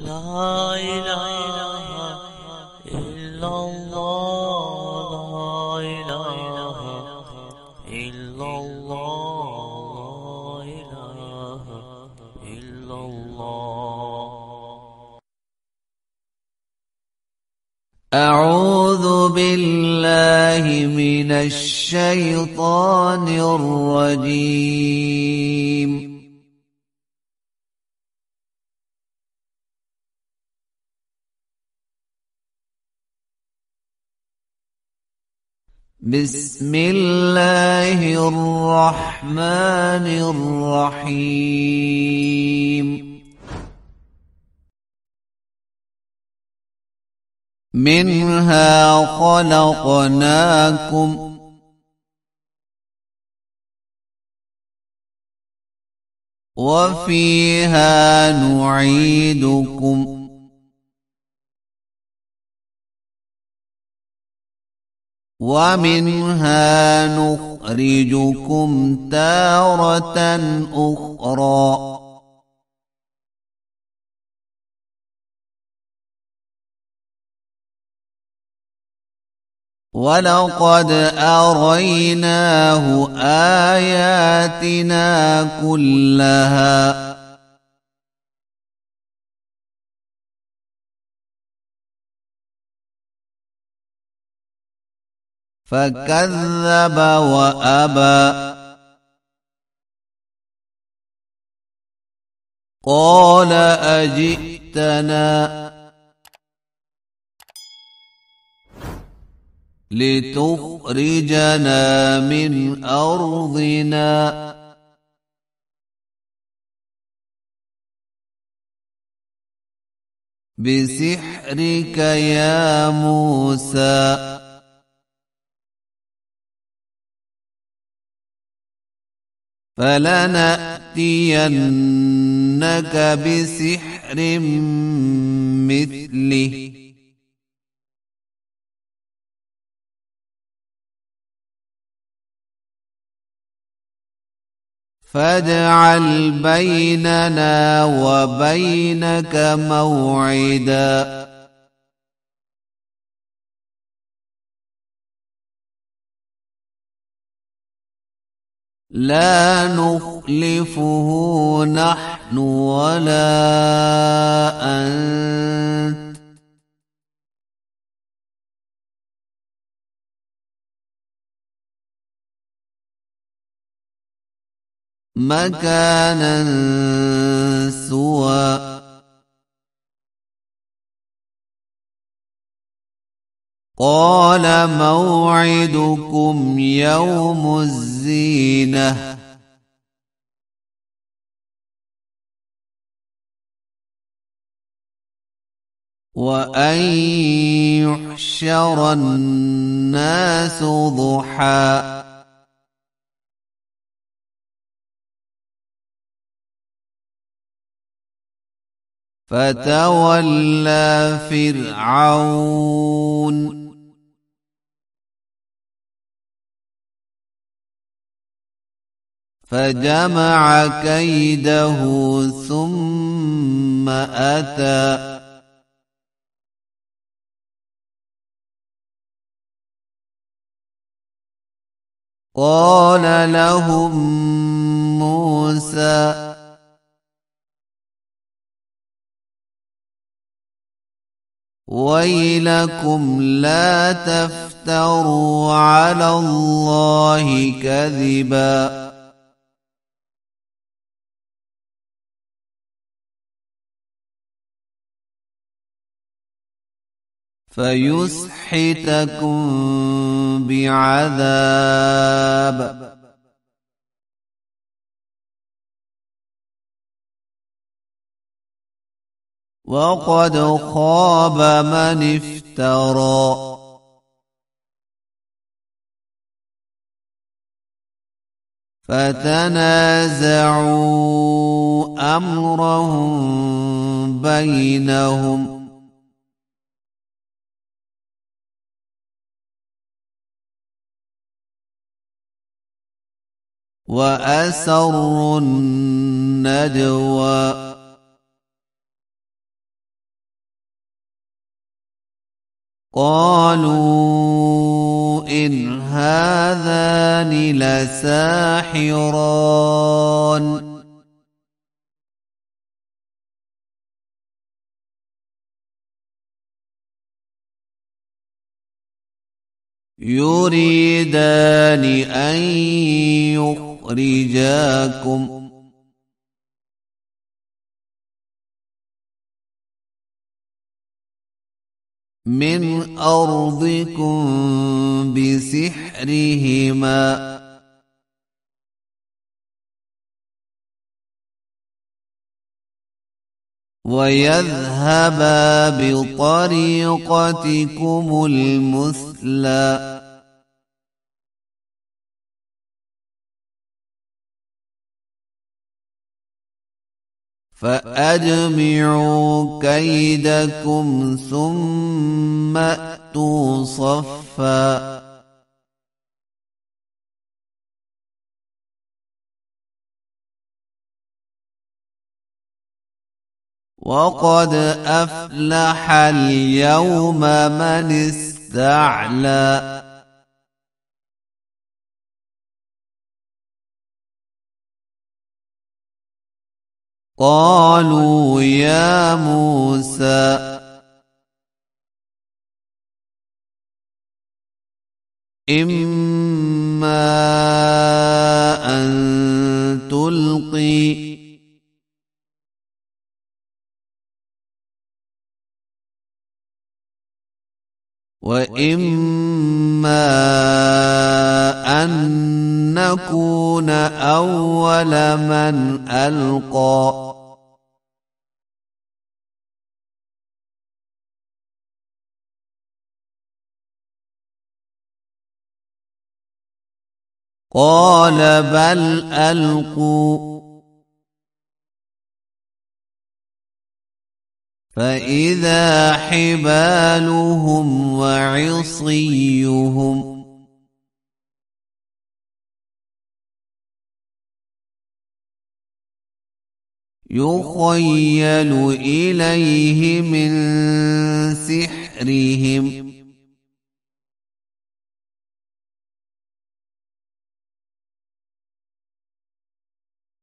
لا إله إلا الله، لا إله إلا الله، لا إله إلا الله. أعوذ بالله من الشيطان الرجيم. بسم الله الرحمن الرحيم. منها خلقناكم وفيها نعيدكم ومنها نخرجكم تارة أخرى. ولقد أريناه آياتنا كلها فكذب وأبى. قال أجئتنا لتخرجنا من أرضنا بسحرك يا موسى فلنأتينك بسحر مثله فاجعل بيننا وبينك موعدا لا نخلفه نحن ولا أنت مكانا سوى. قال موعدكم يوم الزينة وأن يحشر الناس ضحى فتولى فرعون فجمع كيده ثم أتى قال لهم موسى ويلكم لا تفتروا على الله كذبا فيسحتكم بعذاب وقد خاب من افترى. فتنازعوا أمرهم بينهم وأسروا النجوى قالوا إن هذان لساحران يريدان أن يخرجاكم من أرضكم بسحرهما ويذهبا بطريقتكم المثلى فأجمعوا كيدكم ثم أتوا صفا وقد أفلح اليوم من استعلى قالوا يا موسى إما أن تلقي وإما أن نكون أول من ألقى قال بل ألقوا فإذا حبالهم وعصيهم يخيل إليه من سحرهم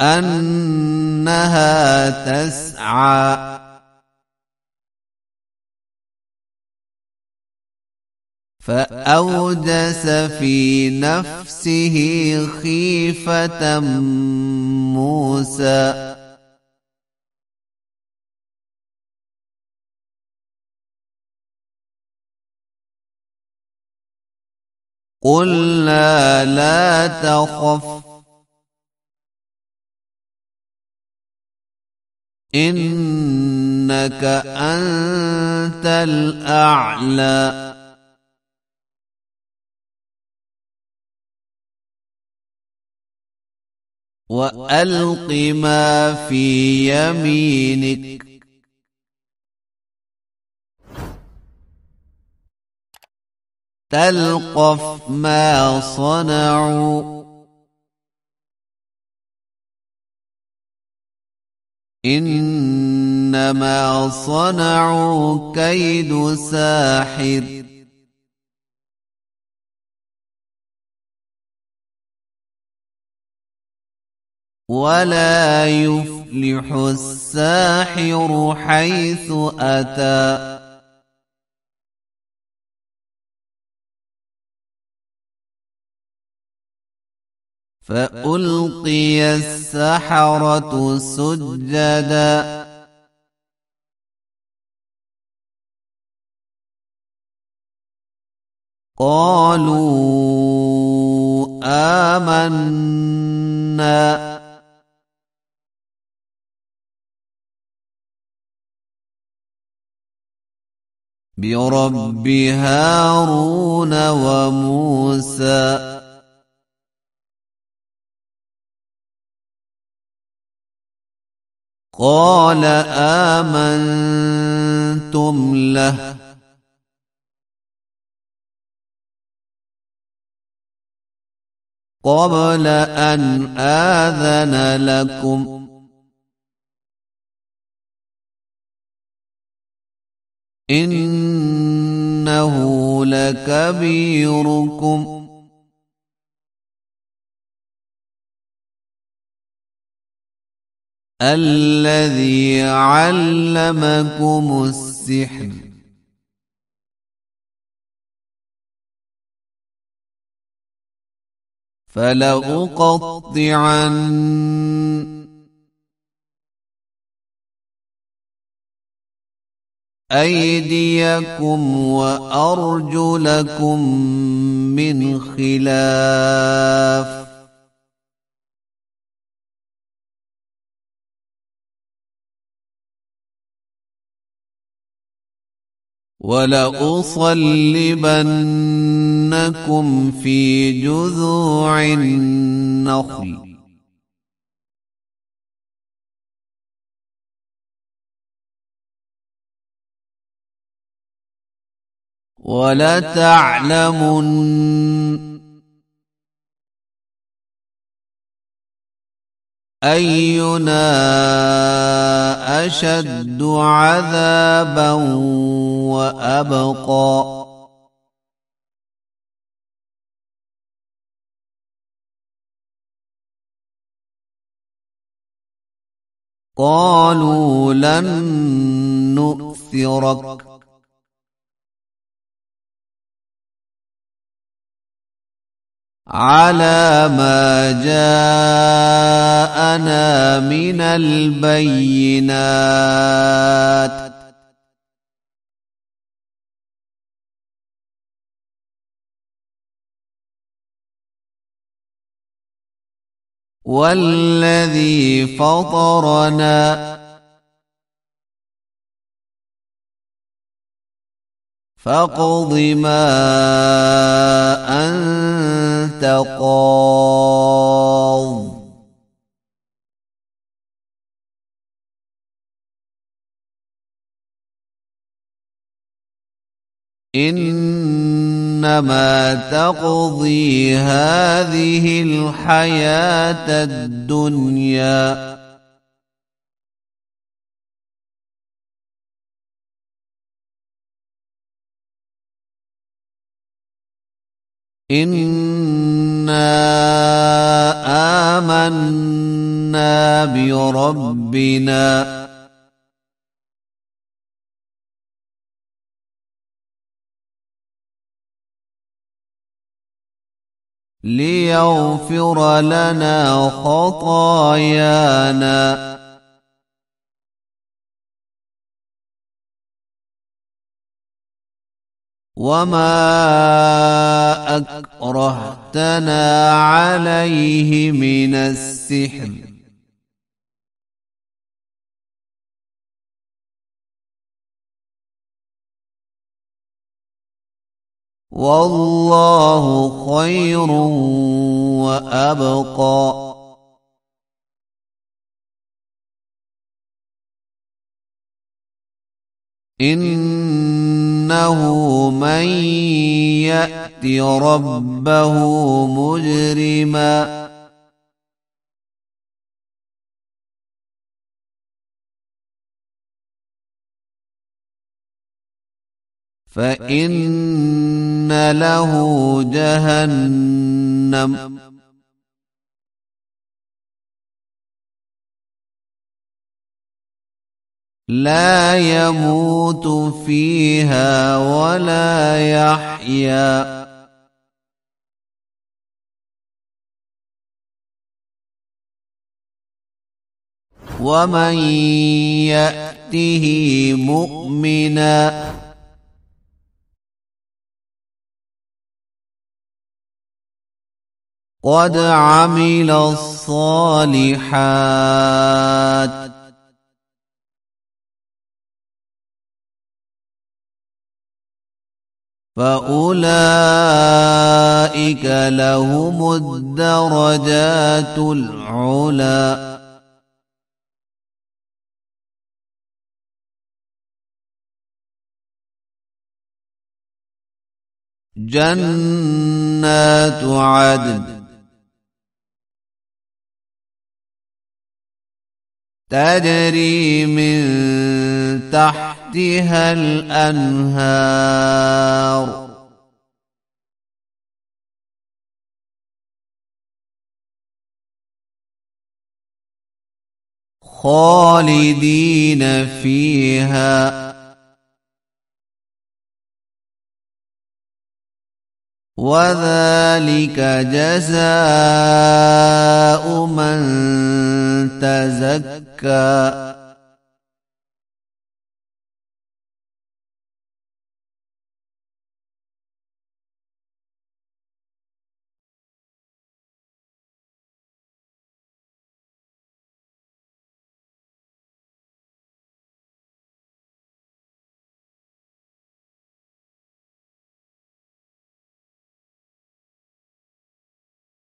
أنها تسعى فأوجس في نفسه خيفة موسى قلنا لا تخف إنك أنت الأعلى وألق ما في يمينك تلقف ما صنعوا إنما صنعوا كيد ساحر ولا يفلح الساحر حيث أتى فألقي السحرة سجدا قالوا آمنا برب هارون وموسى قال آمنتم له قبل أن آذن لكم إنه لكبيركم الذي علمكم السحر فلأقطعن أيديكم وأرجلكم من خلاف ولأصلبنكم في جذوع النخل ولتعلمن أينا أشد عذابا وأبقى قالوا لن نؤثرك على ما جاءنا من البينات والذي فطرنا فاقض ما أنت قاض إنما تقضي هذه الحياة الدنيا إنا آمنا بربنا ليغفر لنا خطايانا وما أكرهتنا عليه من السحر والله خير وأبقى إنه من يأت ربه مجرما فإن له جهنم لا يموت فيها ولا يحيا ومن يأته مؤمنا قد عمل الصالحات فأولئك لهم الدرجات العلى جنات عدن تجري من تحتها الأنهار خالدين فيها وذلك جزاء من تزكى